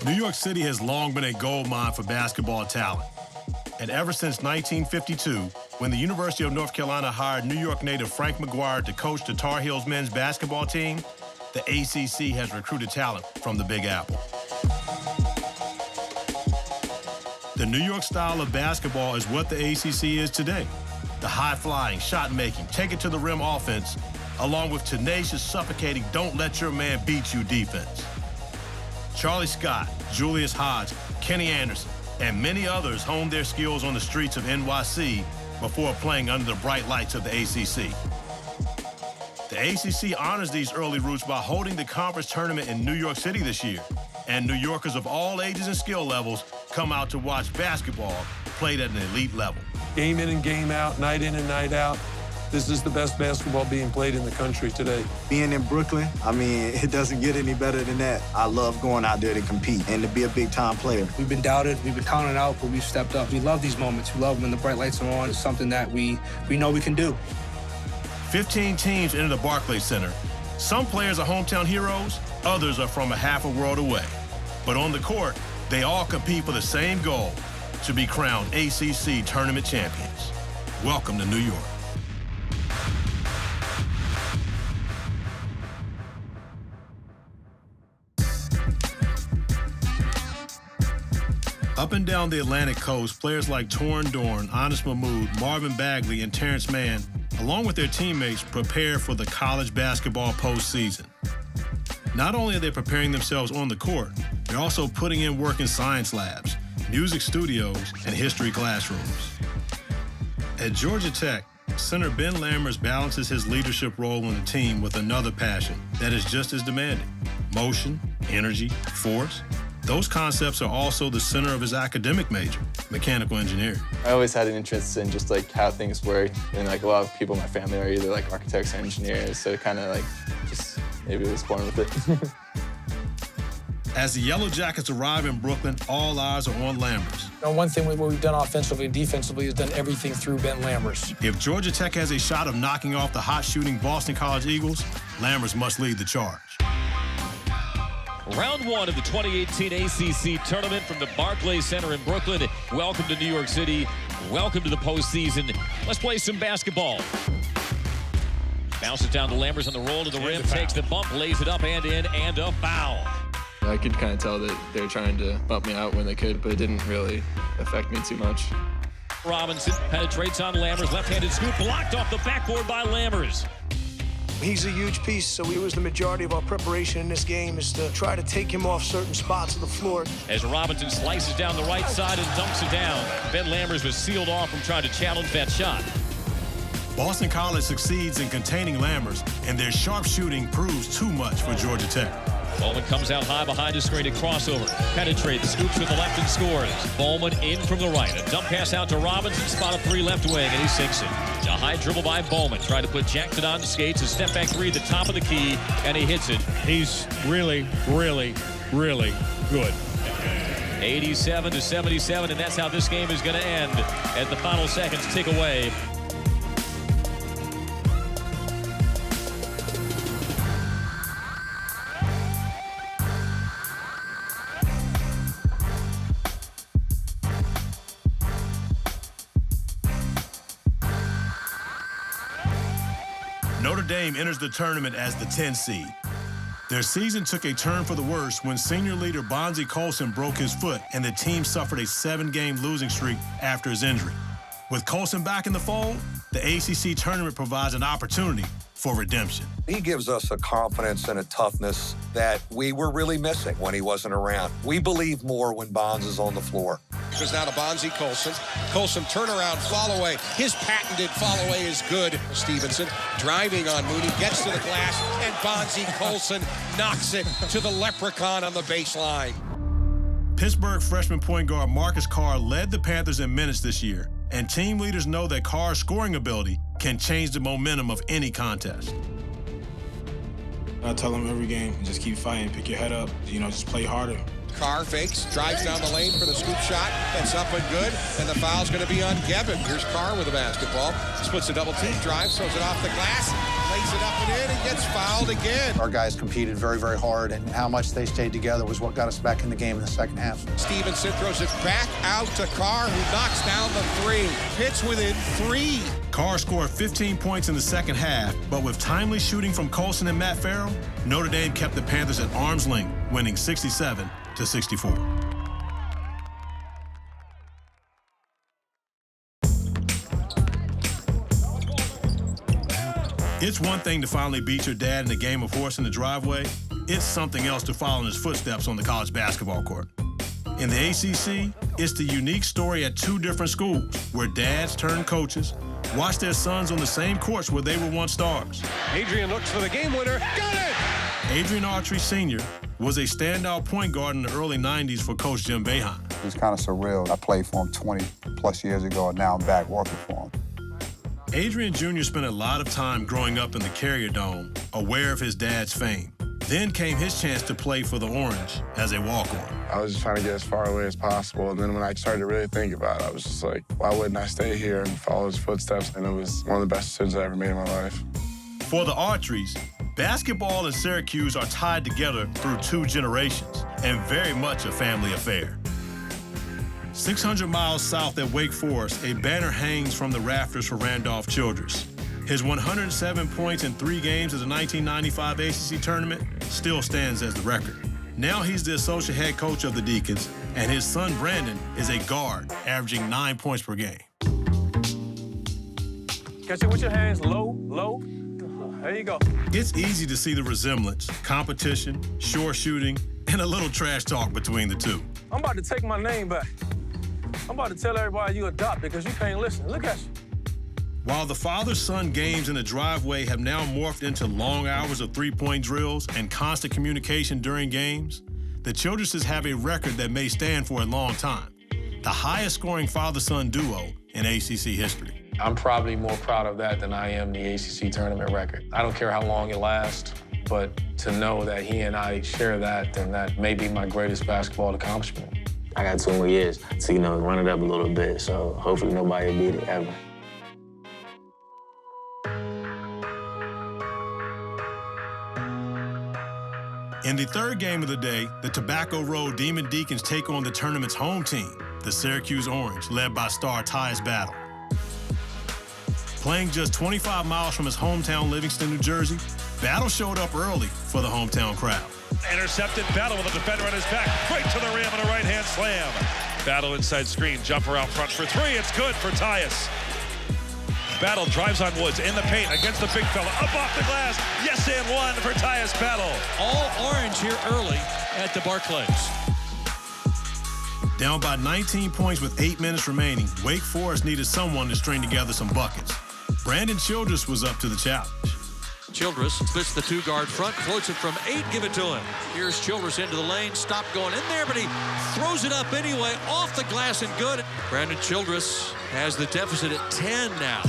New York City has long been a gold mine for basketball talent. And ever since 1952, when the University of North Carolina hired New York native Frank McGuire to coach the Tar Heels men's basketball team, the ACC has recruited talent from the Big Apple. The New York style of basketball is what the ACC is today. The high-flying, shot-making, take-it-to-the-rim offense, along with tenacious, suffocating, don't-let-your-man-beat-you defense. Charlie Scott, Julius Hodge, Kenny Anderson, and many others honed their skills on the streets of NYC before playing under the bright lights of the ACC. The ACC honors these early roots by holding the conference tournament in New York City this year, and New Yorkers of all ages and skill levels come out to watch basketball played at an elite level. Game in and game out, night in and night out. This is the best basketball being played in the country today. Being in Brooklyn, I mean, it doesn't get any better than that. I love going out there to compete and to be a big-time player. We've been doubted, we've been counted out, but we've stepped up. We love these moments. We love when the bright lights are on. It's something that we know we can do. 15 teams enter the Barclays Center. Some players are hometown heroes, others are from a half a world away. But on the court, they all compete for the same goal, to be crowned ACC Tournament Champions. Welcome to New York. Up and down the Atlantic coast, players like Torin Dorn, Anis Mahmoud, Marvin Bagley, and Terrence Mann, along with their teammates, prepare for the college basketball postseason. Not only are they preparing themselves on the court, they're also putting in work in science labs, music studios, and history classrooms. At Georgia Tech, center Ben Lammers balances his leadership role on the team with another passion that is just as demanding: motion, energy, force. Those concepts are also the center of his academic major, mechanical engineering. I always had an interest in just like how things work, and like a lot of people in my family are either like architects or engineers, so kind of like just maybe was born with it. As the Yellow Jackets arrive in Brooklyn, all eyes are on Lammers. Now, one thing we've done offensively and defensively is done everything through Ben Lammers. If Georgia Tech has a shot of knocking off the hot-shooting Boston College Eagles, Lammers must lead the charge. Round one of the 2018 ACC Tournament from the Barclays Center in Brooklyn. Welcome to New York City. Welcome to the postseason. Let's play some basketball. Bounces down to Lammers on the roll to the rim, takes the bump, lays it up and in, and a foul. I could kind of tell that they were trying to bump me out when they could, but it didn't really affect me too much. Robinson penetrates on Lammers, left-handed scoop, blocked off the backboard by Lammers. He's a huge piece, so it was the majority of our preparation in this game is to try to take him off certain spots of the floor. As Robinson slices down the right side and dunks it down, Ben Lammers was sealed off from trying to challenge that shot. Boston College succeeds in containing Lammers, and their sharp shooting proves too much for Georgia Tech. Bowman comes out high behind his screen, a crossover, penetrates, scoops with the left and scores. Bowman in from the right, a dump pass out to Robinson, spot a three left wing, and he sinks it. A high dribble by Bowman, trying to put Jackson on the skates, a step back three at the top of the key, and he hits it. He's really, really, really good. 87-77, and that's how this game is going to end as the final seconds tick away. Notre Dame enters the tournament as the 10th seed. Their season took a turn for the worse when senior leader Bonzi Colson broke his foot and the team suffered a 7-game losing streak after his injury. With Colson back in the fold, the ACC tournament provides an opportunity for redemption. He gives us a confidence and a toughness that we were really missing when he wasn't around. We believe more when Bonds is on the floor. Goes now to Bonzi Colson. Colson turnaround, fall away. His patented fall away is good. Stevenson driving on Mooney, gets to the glass, and Bonzi Colson knocks it to the leprechaun on the baseline. Pittsburgh freshman point guard Marcus Carr led the Panthers in minutes this year, and team leaders know that Carr's scoring ability can change the momentum of any contest. I tell them every game, just keep fighting, pick your head up, just play harder. Carr fakes, drives down the lane for the scoop shot. It's up and good, and the foul's going to be on Gebben. Here's Carr with the basketball. Splits a double team, drives, throws it off the glass, lays it up and in and gets fouled again. Our guys competed very, very hard, and how much they stayed together was what got us back in the game in the second half. Stevenson throws it back out to Carr, who knocks down the three. Pitt's within 3. Carr scored 15 points in the second half, but with timely shooting from Colson and Matt Farrell, Notre Dame kept the Panthers at arm's length, winning 67-64. It's one thing to finally beat your dad in a game of horse in the driveway. It's something else to follow in his footsteps on the college basketball court. In the ACC, it's the unique story at 2 different schools where dads turned coaches watch their sons on the same courts where they were once stars. Adrian looks for the game winner. Got it! Adrian Autry Sr. was a standout point guard in the early 90s for Coach Jim Boeheim. It was kind of surreal. I played for him 20-plus years ago, and now I'm back working for him. Adrian Jr. spent a lot of time growing up in the Carrier Dome, aware of his dad's fame. Then came his chance to play for the Orange as a walk-on. I was just trying to get as far away as possible, and then when I started to really think about it, I was just like, why wouldn't I stay here and follow his footsteps? And it was one of the best decisions I ever made in my life. For the Autrys, basketball and Syracuse are tied together through 2 generations and very much a family affair. 600 miles south at Wake Forest, a banner hangs from the rafters for Randolph Childress. His 107 points in 3 games of the 1995 ACC Tournament still stands as the record. Now he's the associate head coach of the Deacons, and his son Brandon is a guard, averaging 9 points per game. Catch it with your hands, low, low. There you go. It's easy to see the resemblance, competition, short shooting, and a little trash talk between the 2. I'm about to take my name back. I'm about to tell everybody you adopted because you can't listen. Look at you. While the father-son games in the driveway have now morphed into long hours of three-point drills and constant communication during games, the Childresses have a record that may stand for a long time, the highest-scoring father-son duo in ACC history. I'm probably more proud of that than I am the ACC tournament record. I don't care how long it lasts, but to know that he and I share that, then that may be my greatest basketball accomplishment. I got 2 more years to, run it up a little bit, so hopefully nobody will beat it ever. In the 3rd game of the day, the Tobacco Road Demon Deacons take on the tournament's home team, the Syracuse Orange, led by star Tyus Battle. Playing just 25 miles from his hometown, Livingston, New Jersey, Battle showed up early for the hometown crowd. Intercepted, Battle with a defender on his back, right to the rim and a right-hand slam. Battle inside screen, jumper out front for 3, it's good for Tyus. Battle drives on Woods in the paint against the big fella, up off the glass, yes and 1 for Tyus Battle. All orange here early at the Barclays. Down by 19 points with 8 minutes remaining, Wake Forest needed someone to string together some buckets. Brandon Childress was up to the challenge. Childress splits the 2-guard front, floats it from 8, give it to him. Here's Childress into the lane, stop going in there, but he throws it up anyway, off the glass and good. Brandon Childress has the deficit at 10 now.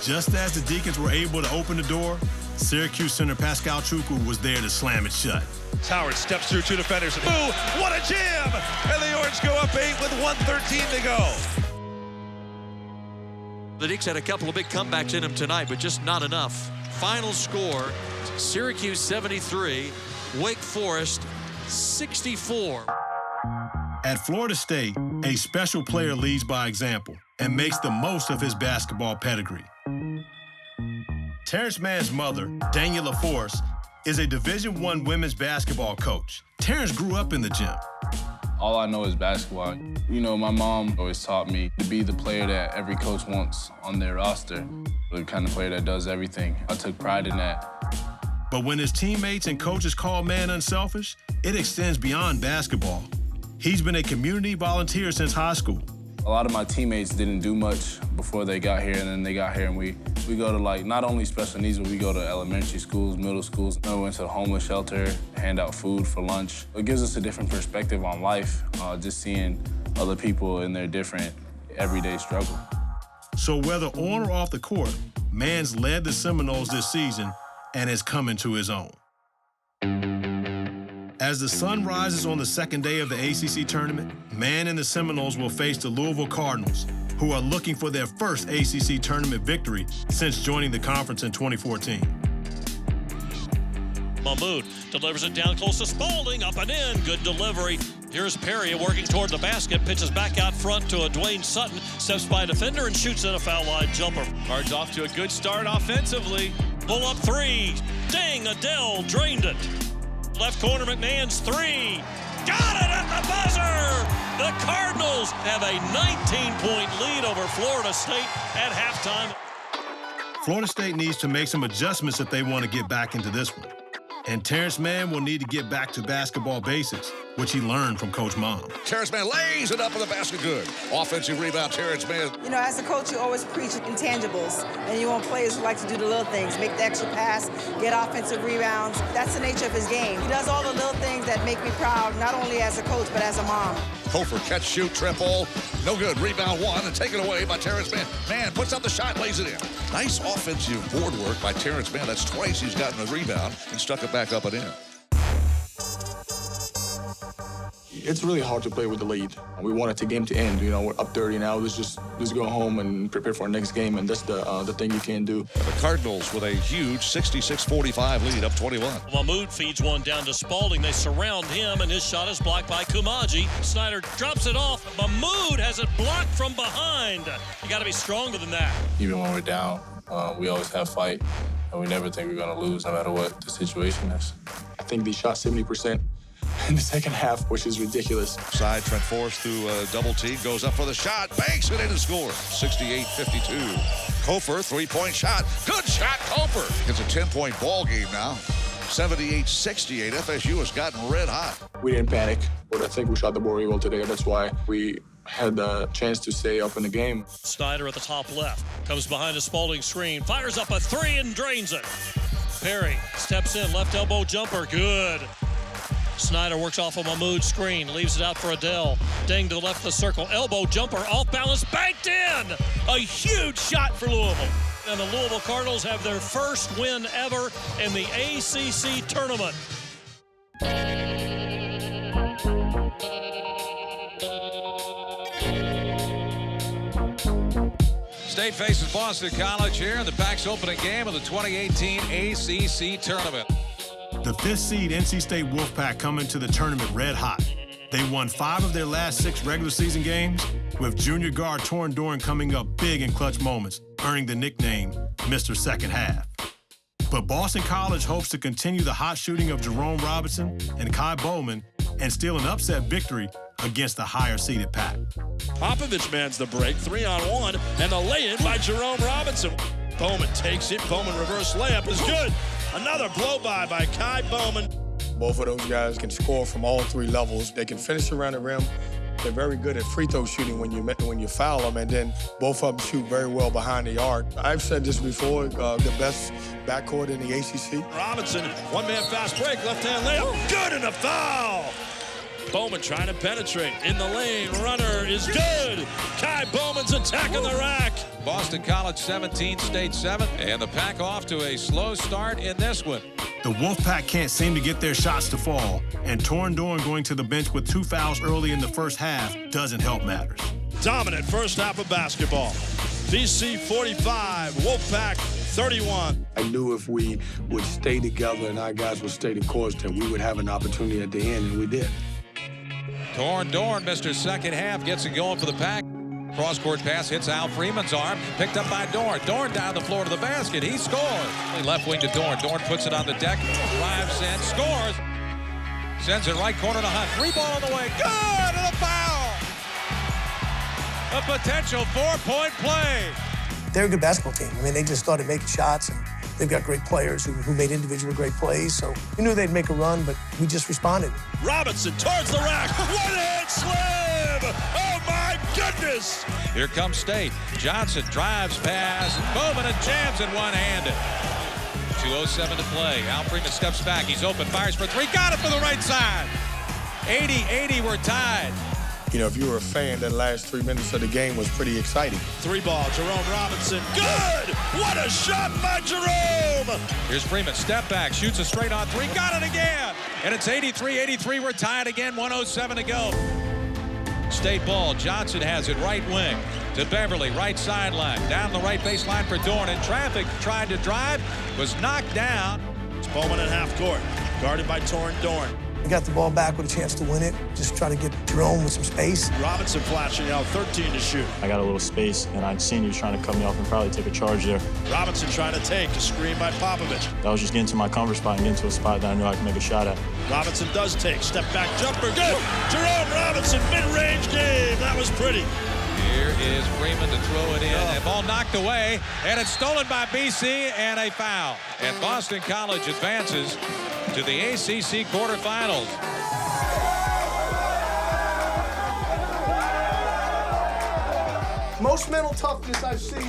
Just as the Deacons were able to open the door, Syracuse center Pascal Chukwu was there to slam it shut. Howard steps through 2 defenders. Ooh, what a jam! And the Orange go up 8 with 1:13 to go. The Deeks had a couple of big comebacks in them tonight, but just not enough. Final score, Syracuse 73, Wake Forest 64. At Florida State, a special player leads by example and makes the most of his basketball pedigree. Terrence Mann's mother, Daniela Force, is a Division I women's basketball coach. Terrence grew up in the gym. All I know is basketball. My mom always taught me to be the player that every coach wants on their roster, the kind of player that does everything. I took pride in that. But when his teammates and coaches call Mann unselfish, it extends beyond basketball. He's been a community volunteer since high school. A lot of my teammates didn't do much before they got here, and then they got here, and we go to, not only special needs, but we go to elementary schools, middle schools. We went to the homeless shelter, hand out food for lunch. It gives us a different perspective on life, just seeing other people in their different everyday struggle. So whether on or off the court, Mann's led the Seminoles this season and has come into his own. As the sun rises on the 2nd day of the ACC tournament, Mann and the Seminoles will face the Louisville Cardinals, who are looking for their first ACC tournament victory since joining the conference in 2014. Mahmoud delivers it down close to Spalding, up and in, good delivery. Here's Perry working toward the basket, pitches back out front to a Dwayne Sutton, steps by a defender and shoots in a foul line jumper. Cards off to a good start offensively. Pull up three, dang, Adele drained it. Left corner, McMahon's three, got it at the buzzer! The Cardinals have a 19-point lead over Florida State at halftime. Florida State needs to make some adjustments if they want to get back into this one. And Terrence Mann will need to get back to basketball basics, which he learned from Coach Mom. Terrence Mann lays it up in the basket, good. Offensive rebound, Terrence Mann. You know, as a coach, you always preach intangibles, and you want players who like to do the little things, make the extra pass, get offensive rebounds. That's the nature of his game. He does all the little things that make me proud, not only as a coach, but as a mom. Hofer, catch, shoot, triple. No good. Rebound one and taken away by Terrence Mann. Mann puts up the shot, lays it in. Nice offensive board work by Terrence Mann. That's twice he's gotten a rebound and stuck it back up and in. It's really hard to play with the lead. We wanted the game to end. You know, we're up 30 now. Let's just go home and prepare for our next game, and that's the thing you can't do. And the Cardinals with a huge 66-45 lead, up 21. Mahmoud feeds one down to Spalding. They surround him, and his shot is blocked by Kumaji. Snyder drops it off. Mahmoud has it blocked from behind. You got to be stronger than that. Even when we're down, we always have fight, and we never think we're going to lose no matter what the situation is. I think they shot 70% in the second half, which is ridiculous. Side, Trent Forrest through double team, goes up for the shot, banks it in and scores. 68-52. Kofer, three-point shot. Good shot, Kofer. It's a 10-point ball game now. 78-68. FSU has gotten red hot. We didn't panic, but I think we shot the ball really well today. That's why we had the chance to stay up in the game. Snyder at the top left. Comes behind a Spalding screen. Fires up a three and drains it. Perry steps in, left elbow jumper. Good. Snyder works off a Mahmoud screen, leaves it out for Adele. Dang to the left of the circle, elbow jumper, off balance, banked in! A huge shot for Louisville. And the Louisville Cardinals have their first win ever in the ACC tournament. State faces Boston College here in the Pac's opening game of the 2018 ACC tournament. The 5th seed NC State Wolfpack come into the tournament red hot. They won 5 of their last 6 regular season games, with junior guard Torin Dorn coming up big in clutch moments, earning the nickname Mr. Second Half. But Boston College hopes to continue the hot shooting of Jerome Robinson and Kai Bowman and steal an upset victory against the higher-seeded Pack. Popovich mans the break, 3-on-1, and the lay-in by Jerome Robinson. Bowman takes it. Bowman reverse layup is good. Another blow-by Kai Bowman. Both of those guys can score from all 3 levels. They can finish around the rim. They're very good at free throw shooting when you foul them, and then both of them shoot very well behind the arc. I've said this before, the best backcourt in the ACC. Robinson, one-man fast break, left-hand layup, good, and a foul. Bowman trying to penetrate in the lane. Runner is good. Kai Bowman's attacking the rack. Boston College 17, State 7, and the Pack off to a slow start in this one. The Wolfpack can't seem to get their shots to fall, and Torin Dorn going to the bench with 2 fouls early in the first half doesn't help matters. Dominant first half of basketball. BC 45, Wolfpack 31. I knew if we would stay together and our guys would stay the course, that we would have an opportunity at the end, and we did. Torin Dorn, Mr. Second Half, gets it going for the Pack. Cross-court pass hits Al Freeman's arm, picked up by Dorn. Dorn down the floor to the basket. He scores. Left wing to Dorn. Dorn puts it on the deck, drives in, scores. Sends it right corner to Hunt. 3-ball on the way. Good! And a foul! A potential 4-point play. They're a good basketball team. I mean, they just started making shots, and they've got great players who made individually great plays. So we knew they'd make a run, but we just responded. Robinson towards the rack. One-hand slam! Oh, my goodness! Here comes State. Johnson drives pass. Bowman and jams it one-handed. 2:07 to play. Al Freeman steps back. He's open, fires for 3. Got it for the right side. 80-80, we're tied. You know, if you were a fan, that last 3 minutes of the game was pretty exciting. 3-ball, Jerome Robinson. Good! What a shot by Jerome! Here's Freeman, step back, shoots a straight on 3, got it again! And it's 83-83, we're tied again, 1:07 to go. State ball, Johnson has it right wing. to Beverly, right sideline. Down the right baseline for Dorn in traffic. Tried to drive, was knocked down. It's Bowman at half court, guarded by Torrin Dorn. We got the ball back with a chance to win it. Just try to get Jerome with some space. Robinson flashing out, 13 to shoot. I got a little space, and I'd seen you trying to cut me off and probably take a charge there. Robinson trying to take, a screen by Popovich. I was just getting to my comfort spot and getting to a spot that I knew I could make a shot at. Robinson does take, step back jumper, good! Jerome Robinson, mid-range game, that was pretty. Here is Freeman to throw it in. And ball knocked away, and it's stolen by BC, and a foul. And Boston College advances to the ACC quarterfinals. Most mental toughness I've seen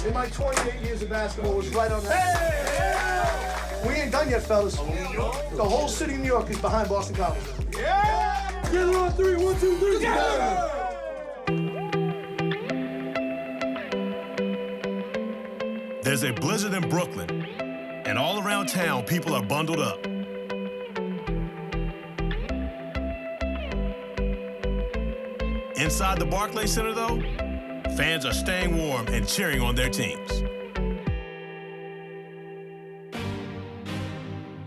in my 28 years of basketball was right on that. Hey! We ain't done yet, fellas. The whole city of New York is behind Boston College. Yeah! Get it on three, 1, 2, 3. Together! There's a blizzard in Brooklyn, and all around town, people are bundled up. Inside the Barclays Center, though, fans are staying warm and cheering on their teams.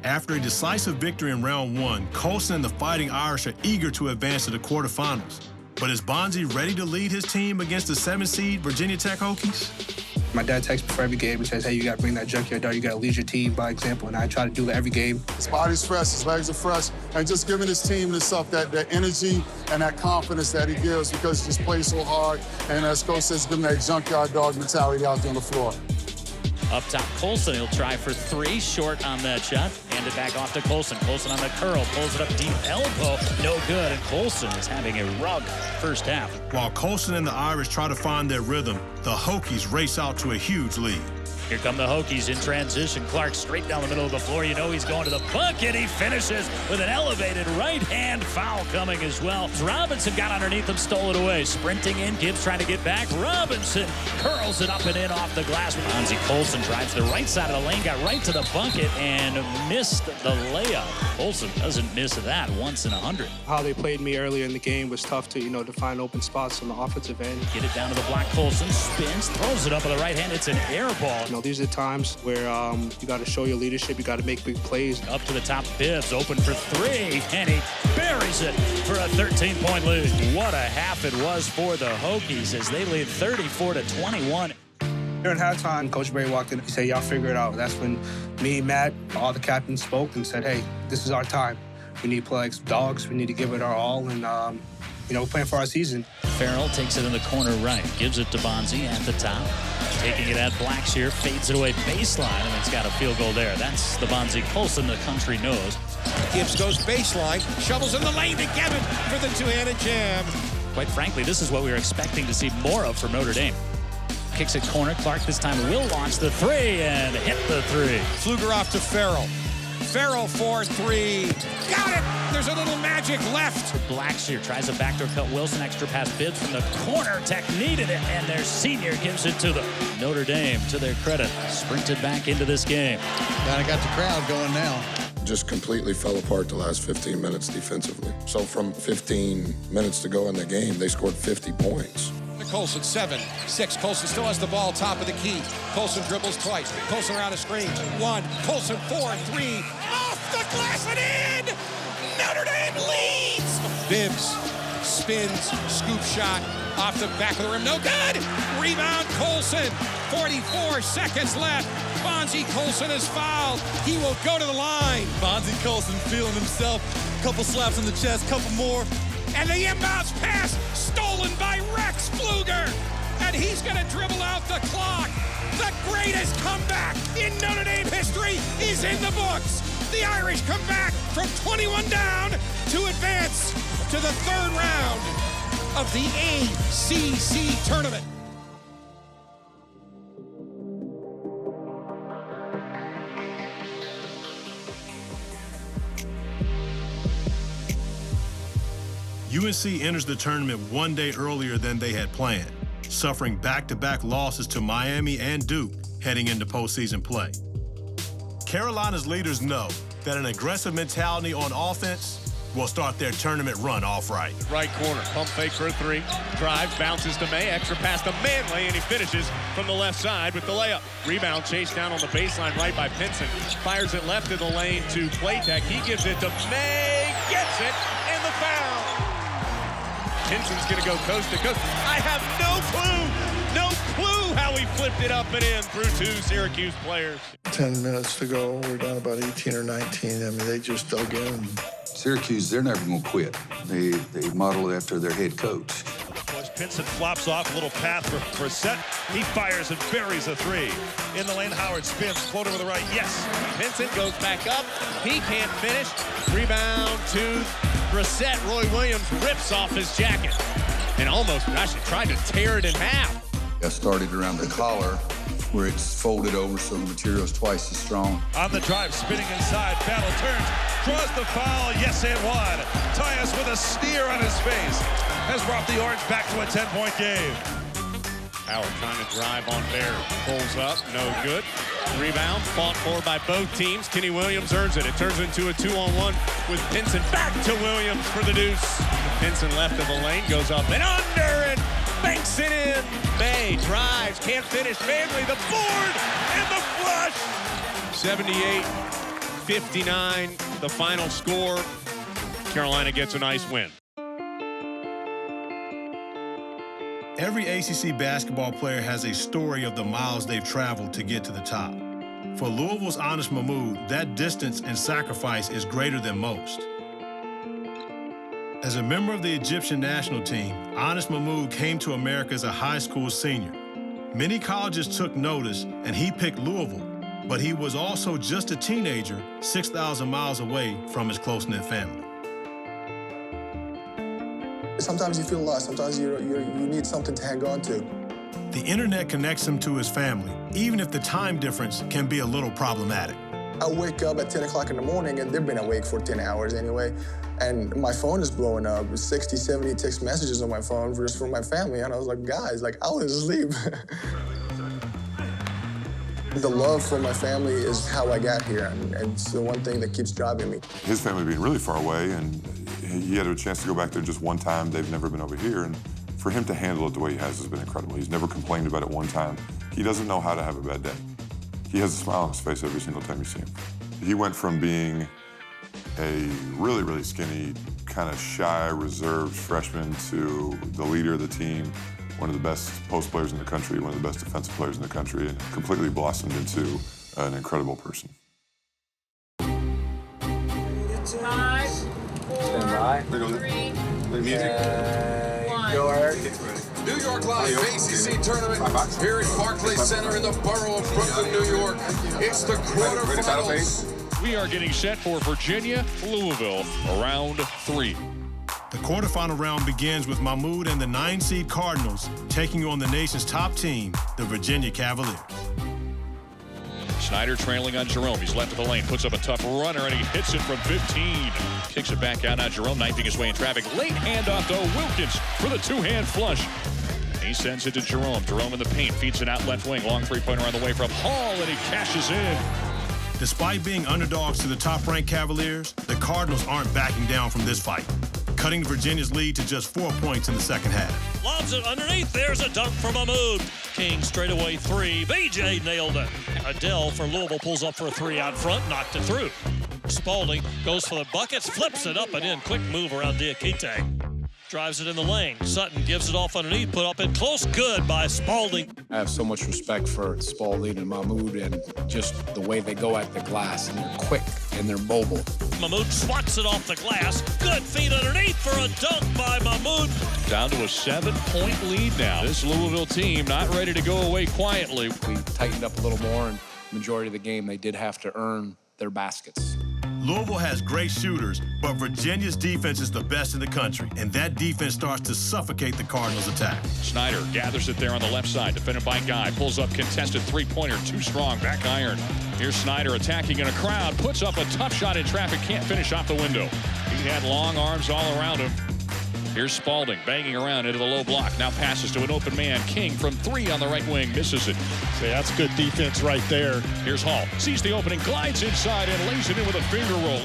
After a decisive victory in round 1, Colson and the Fighting Irish are eager to advance to the quarterfinals. But is Bonzi ready to lead his team against the 7-seed Virginia Tech Hokies? My dad texts me for every game and says, hey, you got to bring that junkyard dart. You got to lead your team by example. And I try to do that every game. His body's fresh, his legs are fresh, and just giving his team this stuff, that energy and that confidence that he gives because he just plays so hard. And as Coach says, give him that junkyard dog mentality out there on the floor. Up top, Colson, he'll try for 3, short on that shot. Hand it back off to Colson. Colson on the curl, pulls it up deep, elbow, no good. And Colson is having a rug first half. While Colson and the Irish try to find their rhythm, the Hokies race out to a huge lead. Here come the Hokies in transition. Clark straight down the middle of the floor. You know he's going to the bucket. He finishes with an elevated right-hand foul coming as well. Robinson got underneath him, stole it away. Sprinting in, Gibbs trying to get back. Robinson curls it up and in off the glass. Bonzi Colson drives the right side of the lane, got right to the bucket, and missed the layup. Colson doesn't miss that once in 100. How they played me earlier in the game was tough to, to find open spots on the offensive end. Get it down to the block. Colson spins, throws it up with the right hand. It's an air ball. These are times where you got to show your leadership. You got to make big plays. Up to the top, Bibbs open for 3, and he buries it for a 13-point lead. What a half it was for the Hokies as they lead 34-21. During halftime, Coach Berry walked in. He said, y'all figure it out. That's when me, Matt, all the captains spoke and said, hey, this is our time. We need to play like dogs. We need to give it our all, and we're playing for our season. Farrell takes it in the corner right, gives it to Bonzi at the top. Taking it at Blackshear, fades it away baseline, and it's got a field goal there. That's the Bonzi Colson the country knows. Gibbs goes baseline, shovels in the lane to Gavin for the two-handed jam. Quite frankly, this is what we were expecting to see more of from Notre Dame. Kicks it corner. Clark this time will launch the 3 and hit the 3. Pfluger off to Farrell. Farrell for 3. Got it! There's a little magic left. Blackshear tries a backdoor cut. Wilson extra pass. Bibbs from the corner. Tech needed it, and their senior gives it to them. Notre Dame, to their credit, sprinted back into this game. Kind of got the crowd going now. Just completely fell apart the last 15 minutes defensively. So from 15 minutes to go in the game, they scored 50 points. Colson 7, 6. Colson still has the ball, top of the key. Colson dribbles twice. Colson around a screen. 1. Colson 4, 3. Off the glass and in! Notre Dame leads! Bibbs spins, scoop shot off the back of the rim. No good! Rebound Colson. 44 seconds left. Bonzi Colson is fouled. He will go to the line. Bonzi Colson feeling himself. Couple slaps on the chest, couple more. And the inbounds pass stolen by Rex Pfluger. And he's going to dribble out the clock. The greatest comeback in Notre Dame history is in the books. The Irish come back from 21 down to advance to the 3rd round of the ACC Tournament. UNC enters the tournament one day earlier than they had planned, suffering back-to-back losses to Miami and Duke heading into postseason play. Carolina's leaders know that an aggressive mentality on offense will start their tournament run off right. Right corner, pump fake for a three. Drives, bounces to Maye, extra pass to Manley, and he finishes from the left side with the layup. Rebound chased down on the baseline right by Pinson. Fires it left of the lane to Playtech. He gives it to Maye, gets it, and the foul. Pinson's gonna go coast to coast. I have no clue how he flipped it up and in through two Syracuse players. 10 minutes to go. We're down about 18 or 19. I mean, they just dug in. Syracuse, they're never going to quit. They model after their head coach. Pinson flops off a little path for Brissett. He fires and buries a three. In the lane, Howard spins, floater with the right, yes. Pinson goes back up. He can't finish. Rebound to Brissett. Roy Williams rips off his jacket and almost actually tried to tear it in half. I started around the collar where it's folded over so the material is twice as strong. On the drive, spinning inside, Battle turns, draws the foul, yes and one. Tyus with a sneer on his face has brought the Orange back to a 10-point game. Howard trying to drive on Bear, pulls up, no good. Rebound, fought for by both teams. Kenny Williams earns it. It turns into a 2-on-1 with Pinson back to Williams for the deuce. Pinson left of the lane, goes up and under and banks it in. Maye drives, can't finish. Manley, the board and the flush. 78-59, the final score. Carolina gets a nice win. Every ACC basketball player has a story of the miles they've traveled to get to the top. For Louisville's Anis Mahmoud, that distance and sacrifice is greater than most. As a member of the Egyptian national team, Anis Mahmoud came to America as a high school senior. Many colleges took notice, and he picked Louisville, but he was also just a teenager 6,000 miles away from his close-knit family. Sometimes you feel lost. Sometimes you need something to hang on to. The internet connects him to his family, even if the time difference can be a little problematic. I wake up at 10 o'clock in the morning, and they've been awake for 10 hours anyway, and my phone is blowing up. 60, 70 text messages on my phone just from my family, and I was like, guys, like, I was asleep. The love for my family is how I got here, and it's the one thing that keeps driving me. His family being really far away, and he had a chance to go back there just one time. They've never been over here, and for him to handle it the way he has been incredible. He's never complained about it one time. He doesn't know how to have a bad day. He has a smile on his face every single time you see him. He went from being a really, really skinny, kind of shy, reserved freshman to the leader of the team, one of the best post players in the country, one of the best defensive players in the country, and completely blossomed into an incredible person. Five, four, three, music. New York Live ACC Tournament here at Barclays Center in the borough of Brooklyn, New York. It's the quarterfinals. We are getting set for Virginia, Louisville, round 3. The quarterfinal round begins with Mahmoud and the 9-seed Cardinals taking on the nation's top team, the Virginia Cavaliers. Snyder trailing on Jerome. He's left of the lane, puts up a tough runner, and he hits it from 15. Kicks it back out now. Jerome knifing his way in traffic. Late handoff to Wilkins for the two-hand flush. He sends it to Jerome. Jerome in the paint, feeds it out left wing. Long three-pointer on the way from Hall, and he cashes in. Despite being underdogs to the top-ranked Cavaliers, the Cardinals aren't backing down from this fight, cutting Virginia's lead to just 4 points in the second half. Lobs it underneath. There's a dunk from Mahmoud. King straightaway three. BJ nailed it. Adele for Louisville pulls up for a three out front, knocked it through. Spalding goes for the buckets, flips it up and in. Quick move around Diakite. Drives it in the lane. Sutton gives it off underneath, put up in close. Good by Spalding. I have so much respect for Spalding and Mahmoud and just the way they go at the glass, and they're quick and they're mobile. Mahmoud swats it off the glass. Good feet underneath for a dunk by Mahmoud. Down to a 7-point lead now. This Louisville team not ready to go away quietly. We tightened up a little more, and majority of the game they did have to earn their baskets. Louisville has great shooters, but Virginia's defense is the best in the country, and that defense starts to suffocate the Cardinals' attack. Snyder gathers it there on the left side, defended by Guy, pulls up contested three-pointer, too strong, back iron. Here's Snyder attacking in a crowd, puts up a tough shot in traffic, can't finish off the window. He had long arms all around him. Here's Spalding banging around into the low block. Now passes to an open man. King from 3 on the right wing, misses it. That's good defense right there. Here's Hall. Sees the opening, glides inside, and lays it in with a finger roll.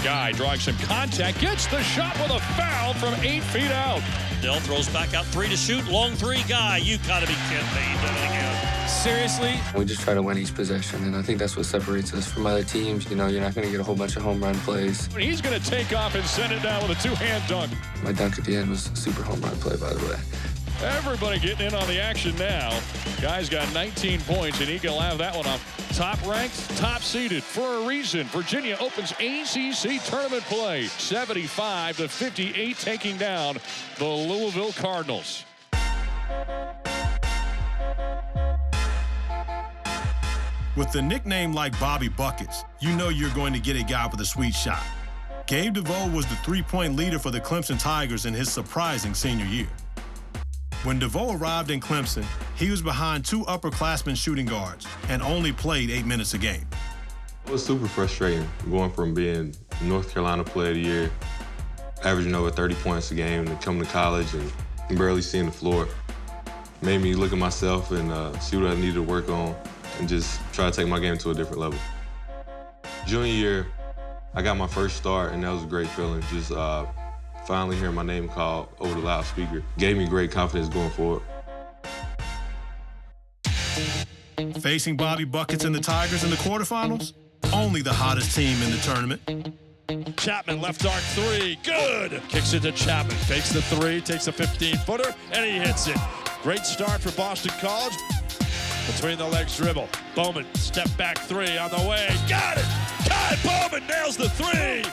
Guy drawing some contact, gets the shot with a foul from 8 feet out. Dell throws back out 3 to shoot. Long 3, Guy. You gotta be kidding me. He did it again. Seriously? We just try to win each possession, and I think that's what separates us from other teams. You know, you're not going to get a whole bunch of home run plays. He's going to take off and send it down with a 2-hand dunk. My dunk at the end was a super home run play, by the way. Everybody getting in on the action now. Guy's got 19 points, and he can have that one off. Top-ranked, top-seeded for a reason. Virginia opens ACC tournament play. 75-58, taking down the Louisville Cardinals. With the nickname like Bobby Buckets, you know you're going to get a guy with a sweet shot. Gabe DeVoe was the three-point leader for the Clemson Tigers in his surprising senior year. When DeVoe arrived in Clemson, he was behind 2 upperclassmen shooting guards and only played 8 minutes a game. It was super frustrating going from being North Carolina Player of the Year, averaging over 30 points a game, to coming to college and barely seeing the floor. Made me look at myself and see what I needed to work on and just try to take my game to a different level. Junior year, I got my first start, and that was a great feeling. Just finally hearing my name called over the loudspeaker gave me great confidence going forward. Facing Bobby Buckets and the Tigers in the quarterfinals, only the hottest team in the tournament. Chapman, left arc 3, good! Kicks it to Chapman, fakes the 3, takes a 15-footer, and he hits it. Great start for Boston College. Between the legs dribble. Bowman, step back 3 on the way. Got it! Kai Bowman nails the 3!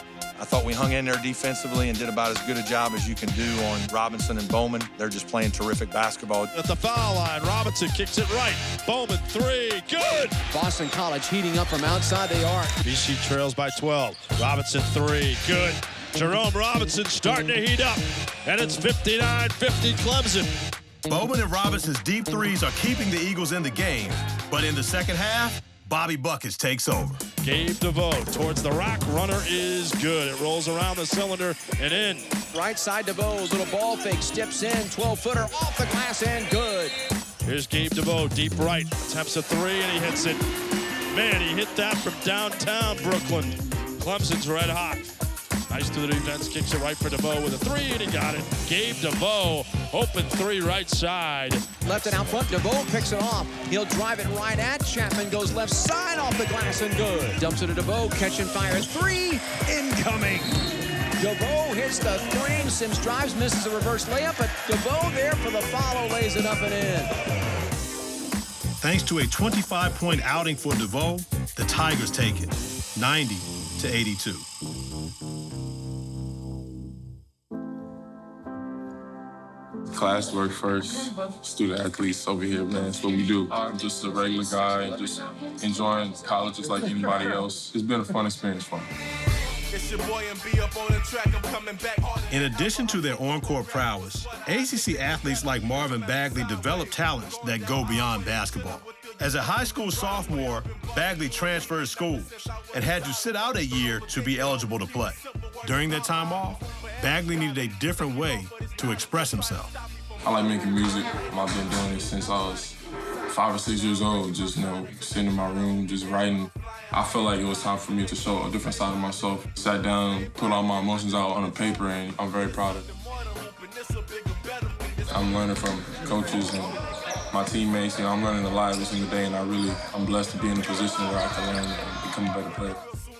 I thought we hung in there defensively and did about as good a job as you can do on Robinson and Bowman. They're just playing terrific basketball. At the foul line, Robinson kicks it right. Bowman 3, good! Boston College heating up from outside the arc. BC trails by 12. Robinson 3, good. Jerome Robinson starting to heat up. And it's 59-50 Clemson. Bowman and Robinson's deep threes are keeping the Eagles in the game, but in the second half, Bobby Buckets takes over. Gabe DeVoe towards the rock. Runner is good. It rolls around the cylinder and in. Right side DeVoe, little ball fake, steps in, 12-footer off the glass and good. Here's Gabe DeVoe, deep right, attempts a 3 and he hits it. Man, he hit that from downtown Brooklyn. Clemson's red hot. Nice to the defense, kicks it right for DeVoe with a 3, and he got it. Gabe DeVoe, open 3 right side. Left it out front, DeVoe picks it off. He'll drive it right at Chapman, goes left side off the glass and good. Dumps it to DeVoe, catch and fire 3, incoming. DeVoe hits the 3, Sims drives, misses a reverse layup, but DeVoe there for the follow, lays it up and in. Thanks to a 25-point outing for DeVoe, the Tigers take it, 90-82. Classwork first, student athletes over here, man. That's what we do. I'm just a regular guy, just enjoying college just like anybody else. It's been a fun experience for me. It's your boy MB up on the track. I'm coming back. In addition to their on-court prowess, ACC athletes like Marvin Bagley develop talents that go beyond basketball. As a high school sophomore, Bagley transferred schools and had to sit out a year to be eligible to play. During that time off, Bagley needed a different way to express himself. I like making music. I've been doing it since I was 5 or 6 years old, just, sitting in my room, just writing. I felt like it was time for me to show a different side of myself. Sat down, put all my emotions out on a paper, and I'm very proud of it. I'm learning from coaches and my teammates. I'm learning a lot every single day, and I'm blessed to be in a position where I can learn and become a better player.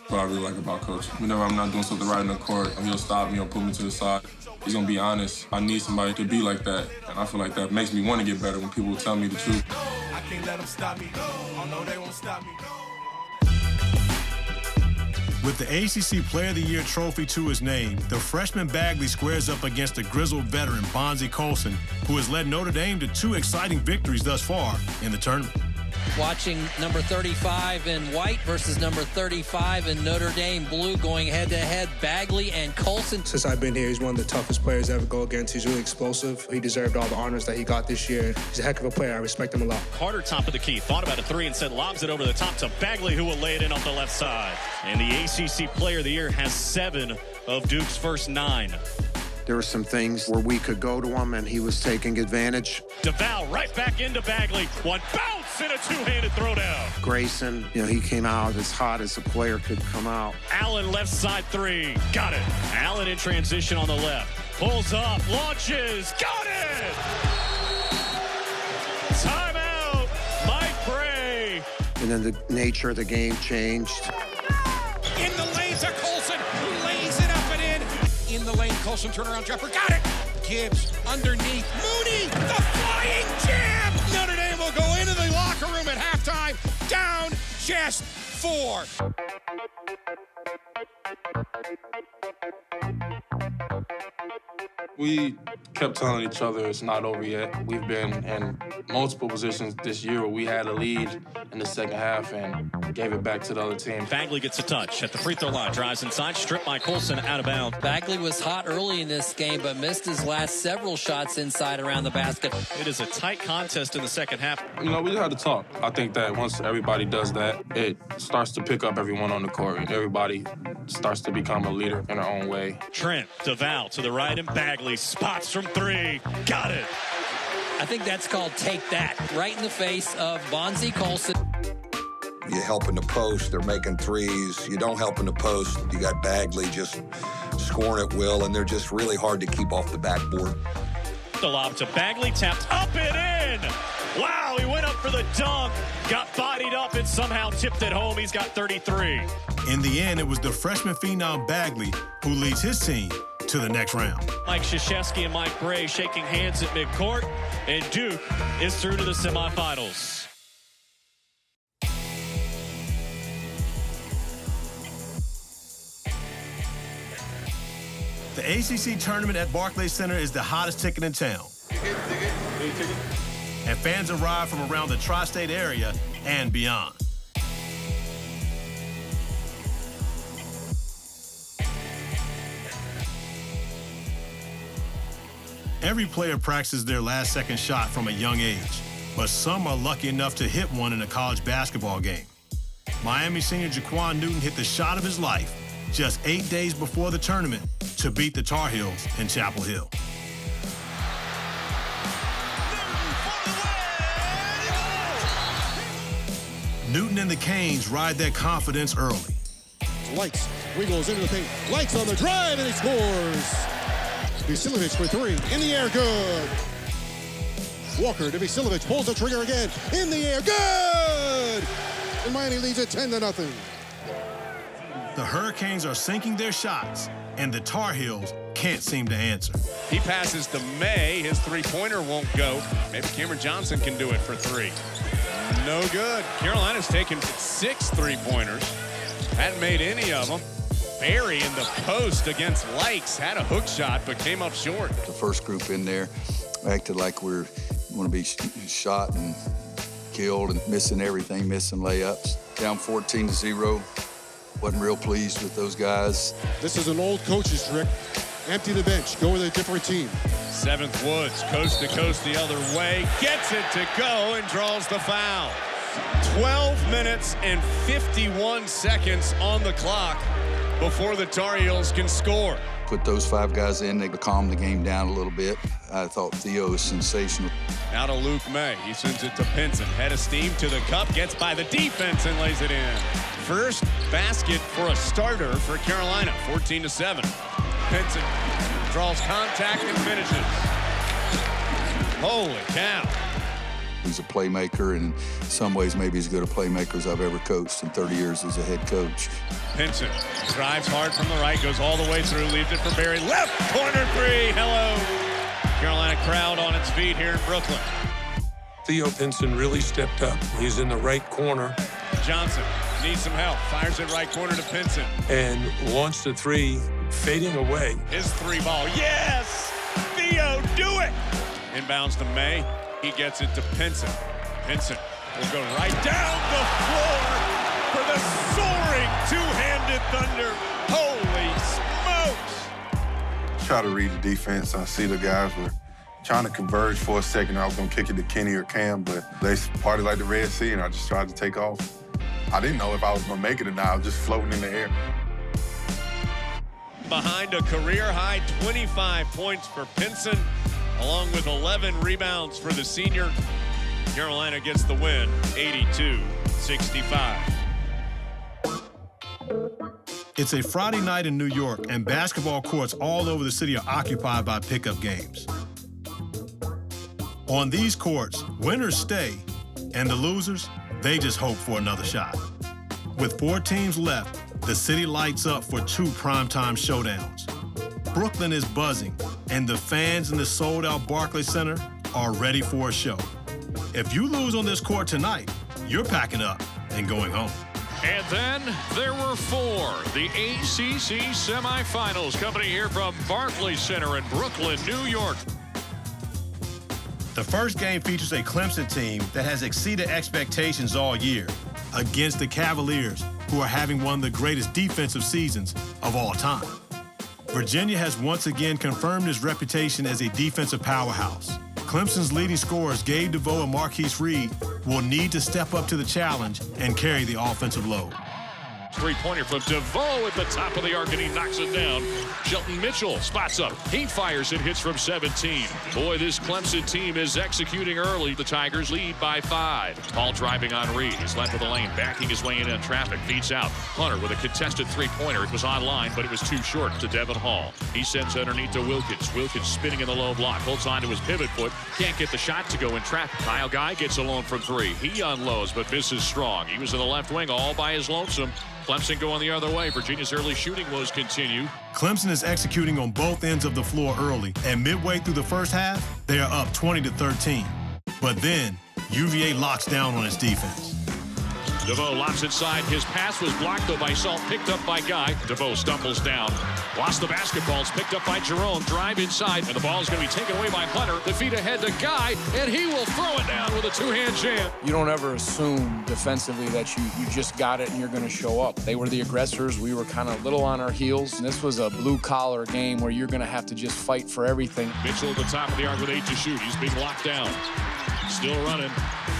What I really like about Coach. Whenever I'm not doing something right in the court, he'll stop me or put me to the side. He's gonna be honest. I need somebody to be like that, and I feel like that makes me want to get better when people tell me the truth. I can't let them stop me. I know they won't stop me. With the ACC Player of the Year trophy to his name, the freshman Bagley squares up against the grizzled veteran Bonzi Colson, who has led Notre Dame to 2 exciting victories thus far in the tournament. Watching number 35 in white versus number 35 in Notre Dame blue going head-to-head, Bagley and Colson. Since I've been here, he's one of the toughest players to ever go against. He's really explosive. He deserved all the honors that he got this year. He's a heck of a player. I respect him a lot. Carter, top of the key, thought about a 3 and said lobs it over the top to Bagley, who will lay it in off the left side. And the ACC Player of the Year has 7 of Duke's first 9. There were some things where we could go to him, and he was taking advantage. DeVal right back into Bagley. One bounce! Colson, a two-handed throwdown. Grayson, he came out as hot as a player could come out. Allen left side three. Got it. Allen in transition on the left. Pulls up, launches. Got it! Timeout, Mike Bray. And then the nature of the game changed. In the lane to Colson, who lays it up and in the lane, Colson turnaround jumper, got it! Gibbs underneath, Mooney, the flying jam! Notre Dame will go into the locker room at halftime, down just 4. We kept telling each other it's not over yet. We've been in multiple positions this year where we had a lead in the second half and gave it back to the other team. Bagley gets a touch at the free throw line, drives inside, stripped by Colson, out of bounds. Bagley was hot early in this game, but missed his last several shots inside around the basket. It is a tight contest in the second half. We had to talk. I think that once everybody does that, it starts to pick up everyone on the court. And everybody starts to become a leader in their own way. Trent, DeVal to the right, and Bagley spots from three. Got it. I think that's called take that, right in the face of Bonzi Colson. You help in the post, they're making threes. You don't help in the post, you got Bagley just scoring at will, and they're just really hard to keep off the backboard. The lob to Bagley, tapped up and in. Wow, he went up for the dunk, got bodied up, and somehow tipped it home. He's got 33. In the end, it was the freshman phenom Bagley who leads his team to the next round. Mike Krzyzewski and Mike Bray shaking hands at midcourt, and Duke is through to the semifinals. The ACC Tournament at Barclays Center is the hottest ticket in town. And fans arrive from around the tri-state area and beyond. Every player practices their last-second shot from a young age, but some are lucky enough to hit one in a college basketball game. Miami senior Jaquan Newton hit the shot of his life just 8 days before the tournament to beat the Tar Heels in Chapel Hill. Newton and the Canes ride their confidence early. Lights, wiggles into the paint. Lights on the drive, and he scores. Vasiljevic for three. In the air, good. Walker to Vasiljevic, pulls the trigger again. In the air, good! And Miami leads it 10-0. The Hurricanes are sinking their shots, and the Tar Heels can't seem to answer. He passes to Maye. His three-pointer won't go. Maybe Cameron Johnson can do it for three. No good. Carolina's taken 6 three-pointers. Hadn't made any of them. Barry in the post against Likes. Had a hook shot, but came up short. The first group in there acted like we're going to be shot and killed and missing everything, missing layups. Down 14-0. Wasn't real pleased with those guys. This is an old coach's trick. Empty the bench, go with a different team. 7th Woods, coast to coast the other way. Gets it to go and draws the foul. 12 minutes and 51 seconds on the clock before the Tar Heels can score. Put those 5 guys in, they calmed the game down a little bit. I thought Theo was sensational. Now to Luke Maye. He sends it to Pinson. Head of steam to the cup, gets by the defense and lays it in. First basket for a starter for Carolina, 14-7. Pinson draws contact and finishes. Holy cow. He's a playmaker, and in some ways maybe as good a playmaker as I've ever coached in 30 years as a head coach. Pinson drives hard from the right, goes all the way through, leaves it for Barry. Left corner three, hello. Carolina crowd on its feet here in Brooklyn. Theo Pinson really stepped up. He's in the right corner. Johnson needs some help, fires it right corner to Pinson. And launched a three, fading away. His three ball, yes! Theo, do it! Inbounds to Maye. He gets it to Pinson. Pinson will go right down the floor for the soaring two-handed thunder. Holy smokes! Try to read the defense. I see the guys were trying to converge for a second. I was going to kick it to Kenny or Cam, but they party like the Red Sea, and I just tried to take off. I didn't know if I was going to make it or not. I was just floating in the air. Behind a career-high 25 points for Pinson, along with 11 rebounds for the senior. Carolina gets the win, 82-65. It's a Friday night in New York, and basketball courts all over the city are occupied by pickup games. On these courts, winners stay, and the losers, they just hope for another shot. With 4 teams left, the city lights up for 2 primetime showdowns. Brooklyn is buzzing, and the fans in the sold-out Barclays Center are ready for a show. If you lose on this court tonight, you're packing up and going home. And then there were 4. The ACC semifinals coming here from Barclays Center in Brooklyn, New York. The first game features a Clemson team that has exceeded expectations all year against the Cavaliers, who are having one of the greatest defensive seasons of all time. Virginia has once again confirmed its reputation as a defensive powerhouse. Clemson's leading scorers, Gabe DeVoe and Marquise Reed, will need to step up to the challenge and carry the offensive load. Three-pointer from DeVoe at the top of the arc, and he knocks it down. Shelton Mitchell spots up. He fires and hits from 17. Boy, this Clemson team is executing early. The Tigers lead by 5. Ball driving on Reed. He's left of the lane, backing his way in on traffic. Feeds out. Hunter with a contested three-pointer. It was online, but it was too short to Devin Hall. He sends underneath to Wilkins. Wilkins spinning in the low block. Holds on to his pivot foot. Can't get the shot to go in traffic. Kyle Guy gets alone from 3. He unloads, but misses strong. He was in the left wing all by his lonesome. Clemson going the other way. Virginia's early shooting woes continue. Clemson is executing on both ends of the floor early, and midway through the first half, they are up 20-13. But then, UVA locks down on its defense. DeVoe lobs inside. His pass was blocked, though, by Salt. Picked up by Guy. DeVoe stumbles down. Lost the basketball. It's picked up by Jerome. Drive inside, and the ball is going to be taken away by Hunter. The feed ahead to Guy, and he will throw it down with a two-hand jam. You don't ever assume defensively that you just got it and you're going to show up. They were the aggressors. We were kind of little on our heels, and this was a blue-collar game where you're going to have to just fight for everything. Mitchell at the top of the arc with 8 to shoot. He's being locked down. Still running.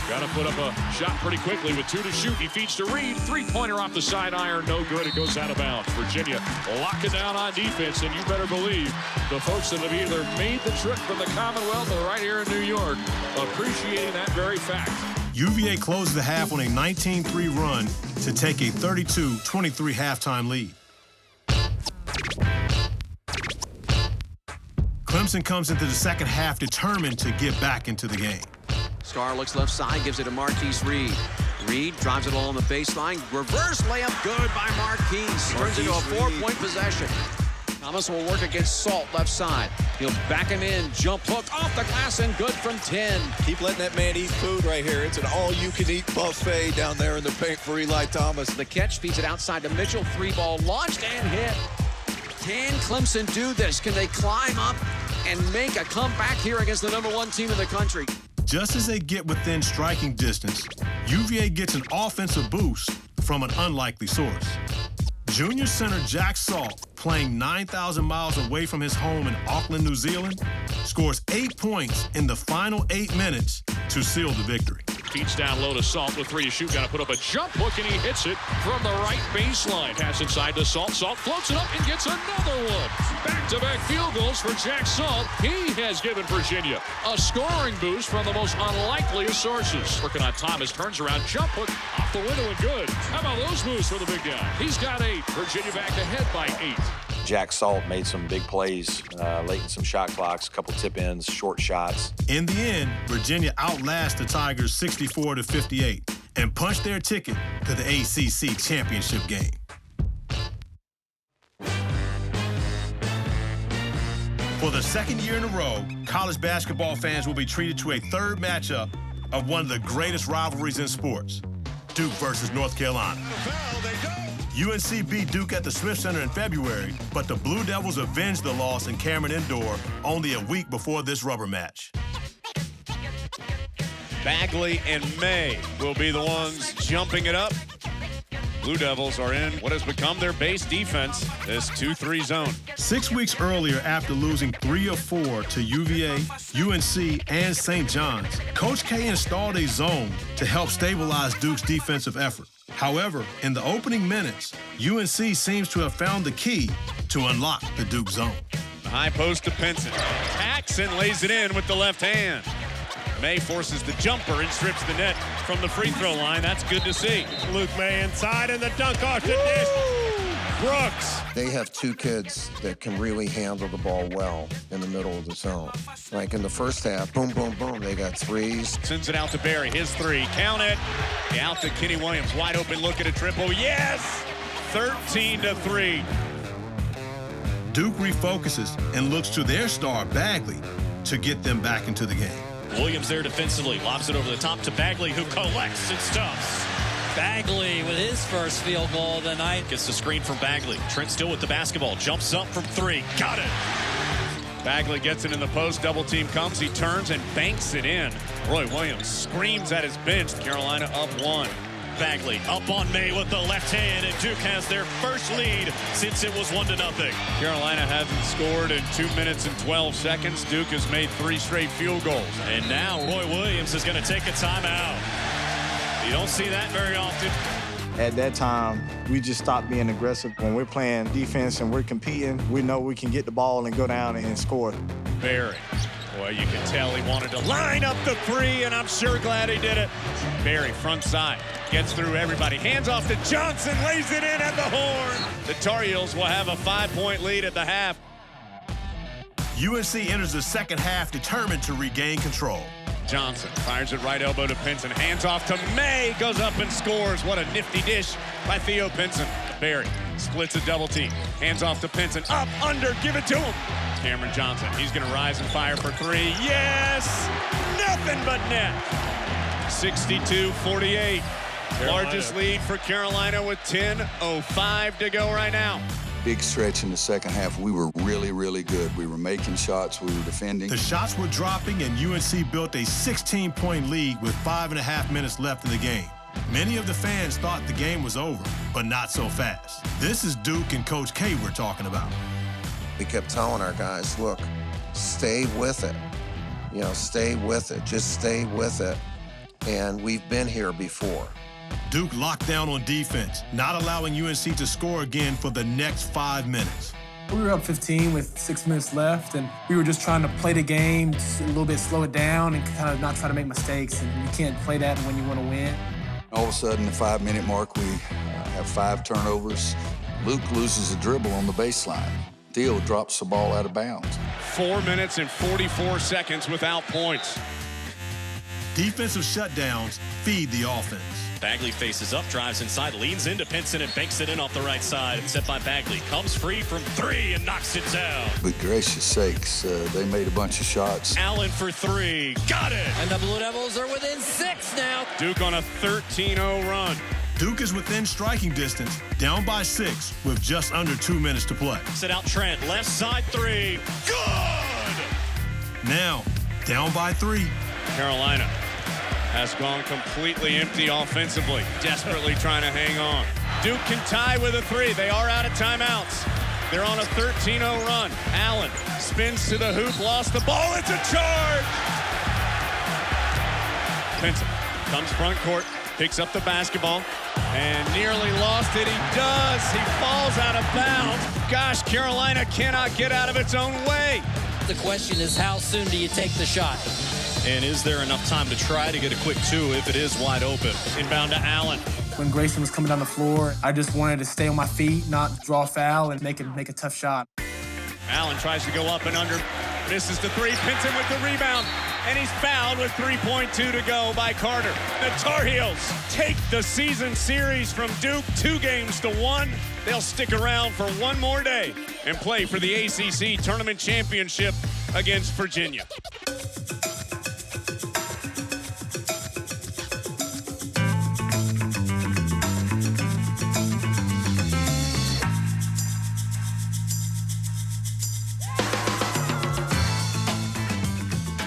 Got to put up a shot pretty quickly with 2 to shoot. He feeds to Reed. Three-pointer off the side iron. No good. It goes out of bounds. Virginia locking down on defense, and you better believe the folks that have either made the trip from the Commonwealth or right here in New York appreciating that very fact. UVA closes the half on a 19-3 run to take a 32-23 halftime lead. Clemson comes into the second half determined to get back into the game. Scar looks left side, gives it to Marquise Reed. Reed drives it along the baseline. Reverse layup good by Marquise. Turns into a 4-point possession. Thomas will work against Salt left side. He'll back him in. Jump hook off the glass and good from 10. Keep letting that man eat food right here. It's an all-you-can-eat buffet down there in the paint for Eli Thomas. The catch feeds it outside to Mitchell. 3-ball launched and hit. Can Clemson do this? Can they climb up and make a comeback here against the #1 team in the country? Just as they get within striking distance, UVA gets an offensive boost from an unlikely source. Junior center Jack Salt, playing 9,000 miles away from his home in Auckland, New Zealand, scores 8 points in the final 8 minutes to seal the victory. Feeds down low to Salt with 3 to shoot. Got to put up a jump hook, and he hits it from the right baseline. Pass inside to Salt. Salt floats it up and gets another one. Back-to-back field goals for Jack Salt. He has given Virginia a scoring boost from the most unlikely of sources. Working on Thomas, turns around, jump hook off the window and good. How about those moves for the big guy? He's got 8. Virginia back ahead by 8. Jack Salt made some big plays late in some shot clocks, a couple tip-ins, short shots. In the end, Virginia outlasts the Tigers 64-58 and punched their ticket to the ACC Championship game. For the second year in a row, college basketball fans will be treated to a third matchup of one of the greatest rivalries in sports, Duke versus North Carolina. UNC beat Duke at the Smith Center in February, but the Blue Devils avenged the loss in Cameron Indoor only a week before this rubber match. Bagley and Maye will be the ones jumping it up. Blue Devils are in what has become their base defense, this 2-3 zone. 6 weeks earlier, after losing 3 of 4 to UVA, UNC, and St. John's, Coach K installed a zone to help stabilize Duke's defensive effort. However, in the opening minutes, UNC seems to have found the key to unlock the Duke zone. The high post to Pinson. Paxson lays it in with the left hand. Maye forces the jumper and strips the net from the free throw line. That's good to see. Luke Maye inside, and the dunk off the dish. Brooks. They have two kids that can really handle the ball well in the middle of the zone. Like in the first half, boom, boom, boom, they got threes. Sends it out to Barry. His three. Count it. Out to Kenny Williams. Wide open look at a triple. Yes! 13-3. Duke refocuses and looks to their star, Bagley, to get them back into the game. Williams there defensively. Lobs it over the top to Bagley, who collects and stuffs. Bagley with his first field goal of the night. Gets the screen from Bagley. Trent still with the basketball. Jumps up from three. Got it. Bagley gets it in the post. Double team comes. He turns and banks it in. Roy Williams screams at his bench. Carolina up one. Bagley up on Maye with the left hand, and Duke has their first lead since it was 1-0. Carolina hasn't scored in 2 minutes and 12 seconds. Duke has made 3 straight field goals. And now Roy Williams is going to take a timeout. You don't see that very often. At that time, we just stopped being aggressive. When we're playing defense and we're competing, we know we can get the ball and go down and score. Barry. Boy, you can tell he wanted to line up the three, and I'm sure glad he did it. Barry, front side, gets through everybody. Hands off to Johnson, lays it in at the horn. The Tar Heels will have a 5-point lead at the half. UNC enters the second half determined to regain control. Johnson fires it right elbow to Pinson. Hands off to Maye, goes up and scores. What a nifty dish by Theo Pinson. Barry splits a double team. Hands off to Pinson. Up, under, give it to him. Cameron Johnson, he's going to rise and fire for three. Yes! Nothing but net. 62-48. Largest lead for Carolina with 10:05 to go right now. Big stretch in the second half. We were really, really good. We were making shots. We were defending. The shots were dropping, and UNC built a 16-point lead with 5.5 minutes left in the game. Many of the fans thought the game was over, but not so fast. This is Duke and Coach K we're talking about. We kept telling our guys, look, stay with it. You know, stay with it. Just stay with it. And we've been here before. Duke locked down on defense, not allowing UNC to score again for the next 5 minutes. We were up 15 with 6 minutes left, and we were just trying to play the game, just a little bit slow it down and kind of not try to make mistakes. And you can't play that when you want to win. All of a sudden, the 5-minute mark, we have 5 turnovers. Luke loses a dribble on the baseline. Theo drops the ball out of bounds. 4 minutes and 44 seconds without points. Defensive shutdowns feed the offense. Bagley faces up, drives inside, leans into Pinson and banks it in off the right side. Set by Bagley. Comes free from three and knocks it down. But gracious sakes, they made a bunch of shots. Allen for three. Got it! And the Blue Devils are within 6 now. Duke on a 13-0 run. Duke is within striking distance, down by 6 with just under 2 minutes to play. Set out Trent, left side three. Good! Now, down by 3. Carolina has gone completely empty offensively, desperately trying to hang on. Duke can tie with a 3. They are out of timeouts. They're on a 13-0 run. Allen spins to the hoop, lost the ball. It's a charge! Pinson comes front court, picks up the basketball, and nearly lost it. He does. He falls out of bounds. Gosh, Carolina cannot get out of its own way. The question is, how soon do you take the shot? And is there enough time to try to get a quick 2 if it is wide open? Inbound to Allen. When Grayson was coming down the floor, I just wanted to stay on my feet, not draw a foul, and make a tough shot. Allen tries to go up and under. Misses the 3. Pinson with the rebound. And he's fouled with 3.2 to go by Carter. The Tar Heels take the season series from Duke 2-1. They'll stick around for one more day and play for the ACC Tournament Championship against Virginia.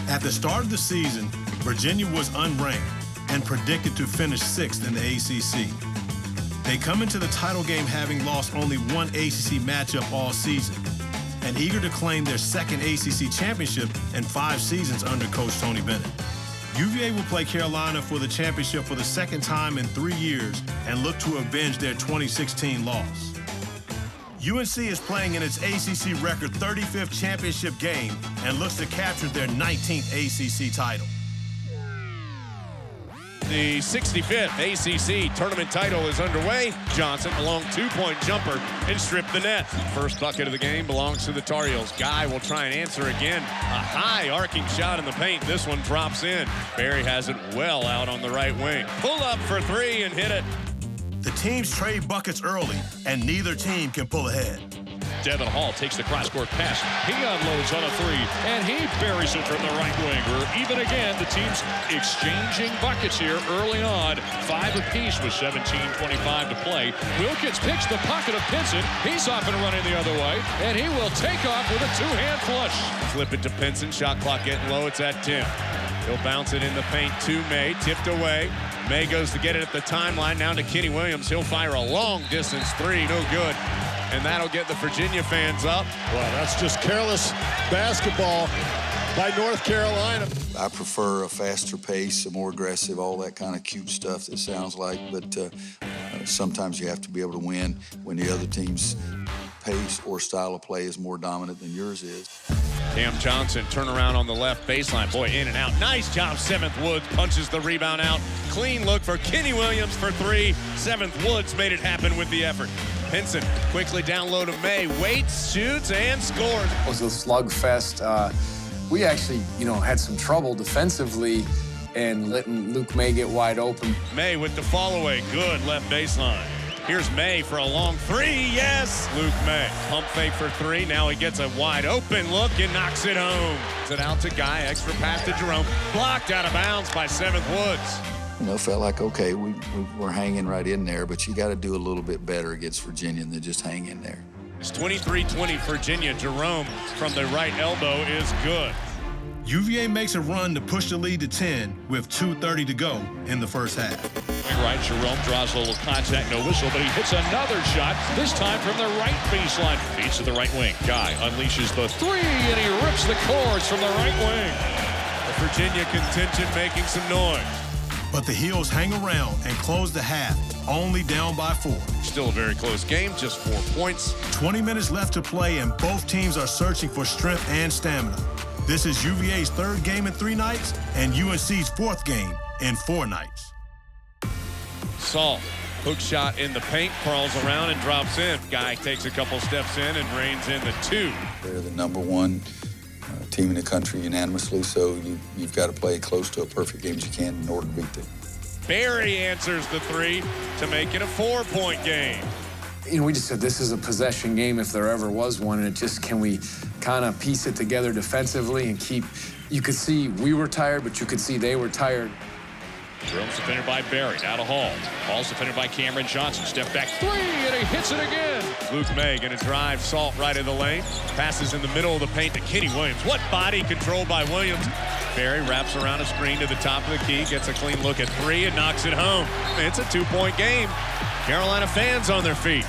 At the start of the season, Virginia was unranked and predicted to finish 6th in the ACC. They come into the title game having lost only one ACC matchup all season and eager to claim their second ACC championship in 5 seasons under Coach Tony Bennett. UVA will play Carolina for the championship for the second time in 3 years and look to avenge their 2016 loss. UNC is playing in its ACC record 35th championship game and looks to capture their 19th ACC title. The 65th ACC tournament title is underway. Johnson, a long two-point jumper, and stripped the net. First bucket of the game belongs to the Tar Heels. Guy will try and answer again. A high arcing shot in the paint. This one drops in. Barry has it well out on the right wing. Pull up for three and hit it. The teams trade buckets early, and neither team can pull ahead. Devin Hall takes the cross-court pass. He unloads on a three, and he buries it from the right wing. We're even again. The teams exchanging buckets here early on. 5 apiece with 17:25 to play. Wilkins picks the pocket of Pinson. He's off and running the other way, and he will take off with a two-hand flush. Flip it to Pinson. Shot clock getting low. It's at 10. He'll bounce it in the paint to Maye. Tipped away. Maye goes to get it at the timeline. Now to Kenny Williams. He'll fire a long-distance three. No good. And that'll get the Virginia fans up. Well, that's just careless basketball by North Carolina. I prefer a faster pace, a more aggressive, all that kind of cute stuff that sounds like, but sometimes you have to be able to win when the other team's pace or style of play is more dominant than yours is. Cam Johnson, turnaround on the left baseline. Boy, in and out. Nice job, 7th Woods punches the rebound out. Clean look for Kenny Williams for three. 7th Woods made it happen with the effort. Pinson quickly down low to Maye. Waits, shoots, and scores. It was a slugfest. We actually, had some trouble defensively and letting Luke Maye get wide open. Maye with the fall-away. Good left baseline. Here's Maye for a long three. Yes! Luke Maye. Pump fake for three. Now he gets a wide open look and knocks it home. It out to Guy. Extra pass to Jerome. Blocked out of bounds by 7th Woods. Felt like, okay, we're hanging right in there, but you got to do a little bit better against Virginia than just hang in there. It's 23-20 Virginia. Jerome from the right elbow is good. UVA makes a run to push the lead to 10 with 2:30 to go in the first half. Right, Jerome draws a little contact, no whistle, but he hits another shot, this time from the right baseline. Feeds to the right wing. Guy unleashes the three, and he rips the cords from the right wing. The Virginia contingent making some noise. But the Heels hang around and close the half, only down by 4. Still a very close game, just 4 points. 20 minutes left to play, and both teams are searching for strength and stamina. This is UVA's 3rd game in 3 nights and UNC's 4th game in 4 nights. Salt, hook shot in the paint, crawls around and drops in. Guy takes a couple steps in and reins in the 2. They're the #1 team in the country unanimously, so you've got to play close to a perfect game as you can in order to beat them. Barry answers the 3 to make it a 4-point game. We just said this is a possession game if there ever was one, and can we kind of piece it together defensively and you could see we were tired, but you could see they were tired. Jerome's defended by Barry, now to Hall. Hall's defended by Cameron Johnson. Step back three, and he hits it again. Luke Maye going to drive Salt right in the lane. Passes in the middle of the paint to Kenny Williams. What body control by Williams. Barry wraps around a screen to the top of the key, gets a clean look at 3 and knocks it home. It's a 2-point game. Carolina fans on their feet.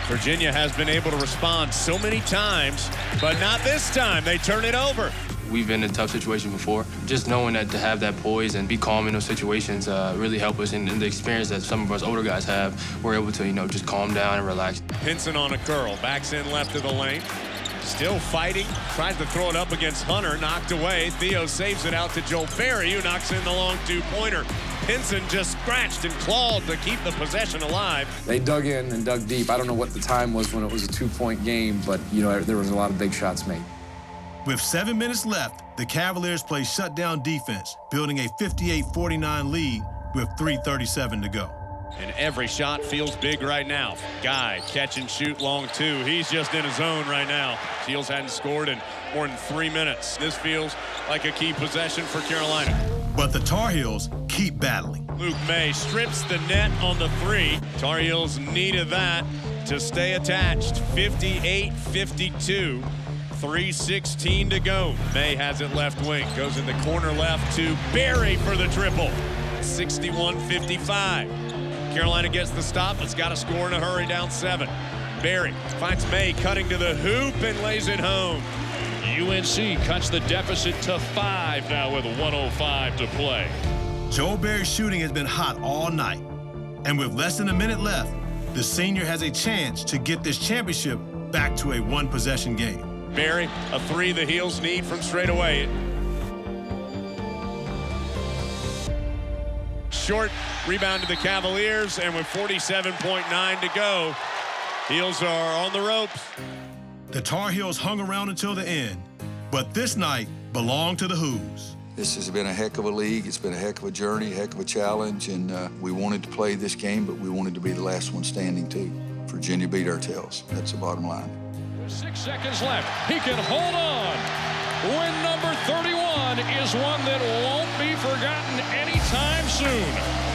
Virginia has been able to respond so many times, but not this time. They turn it over. We've been in a tough situation before. Just knowing that to have that poise and be calm in those situations really help us. And the experience that some of us older guys have, we're able to, just calm down and relax. Pinson on a curl, backs in left of the lane. Still fighting, tries to throw it up against Hunter, knocked away. Theo saves it out to Joe Barry, who knocks in the long 2-pointer. Pinson just scratched and clawed to keep the possession alive. They dug in and dug deep. I don't know what the time was when it was a 2-point game, but, there was a lot of big shots made. With 7 minutes left, the Cavaliers play shutdown defense, building a 58-49 lead with 3:37 to go. And every shot feels big right now. Guy, catch and shoot long 2. He's just in his zone right now. Heels hadn't scored in more than 3 minutes. This feels like a key possession for Carolina. But the Tar Heels keep battling. Luke Maye strips the net on the 3. Tar Heels needed that to stay attached. 58-52. 3:16 to go. Maye has it left wing. Goes in the corner left to Barry for the triple. 61-55. Carolina gets the stop. It's got to score in a hurry, down 7. Barry finds Maye cutting to the hoop and lays it home. UNC cuts the deficit to 5 now with 1:05 to play. Joe Barry's shooting has been hot all night. And with less than a minute left, the senior has a chance to get this championship back to a 1-possession game. Barry, a 3 the Heels need from straight away. short. Rebound to the Cavaliers, and with 47.9 to go, Heels are on the ropes. The Tar Heels hung around until the end, but this night belonged to the Who's. This has been a heck of a league. It's been a heck of a journey, a heck of a challenge, and we wanted to play this game, but we wanted to be the last one standing, too. Virginia beat our tails. That's the bottom line. 6 seconds left. He can hold on. Win number 31 is one that won't be forgotten anytime soon.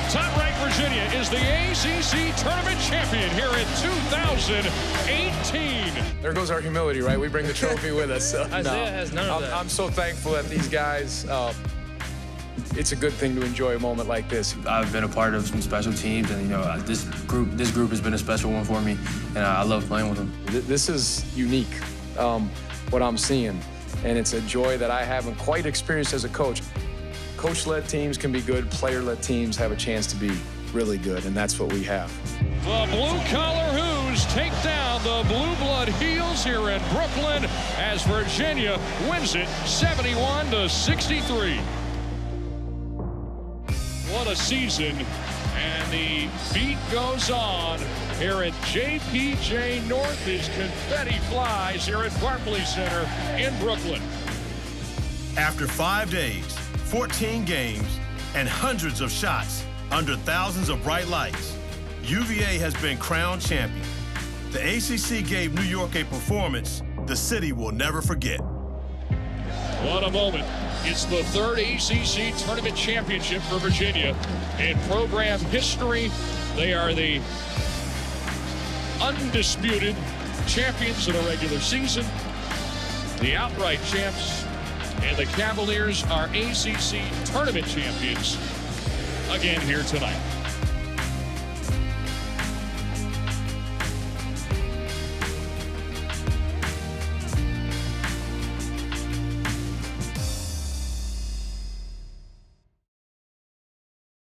Top-ranked Virginia is the ACC Tournament Champion here in 2018. There goes our humility, right? We bring the trophy with us. So, Isaiah has none of that. I'm so thankful that these guys, it's a good thing to enjoy a moment like this. I've been a part of some special teams, and this group has been a special one for me, and I love playing with them. This is unique, what I'm seeing, and it's a joy that I haven't quite experienced as a coach. Coach-led teams can be good. Player-led teams have a chance to be really good, and that's what we have. The blue-collar Who's take down the blue-blood Heels here in Brooklyn as Virginia wins it 71-63. What a season, and the beat goes on here at JPJ North as confetti flies here at Barclays Center in Brooklyn. After 5 days, 14 games, and hundreds of shots under thousands of bright lights, UVA has been crowned champion. The ACC gave New York a performance the city will never forget. What a moment. It's the third ACC Tournament Championship for Virginia. In program history, they are the undisputed champions of the regular season, the outright champs, and the Cavaliers are ACC Tournament champions again here tonight.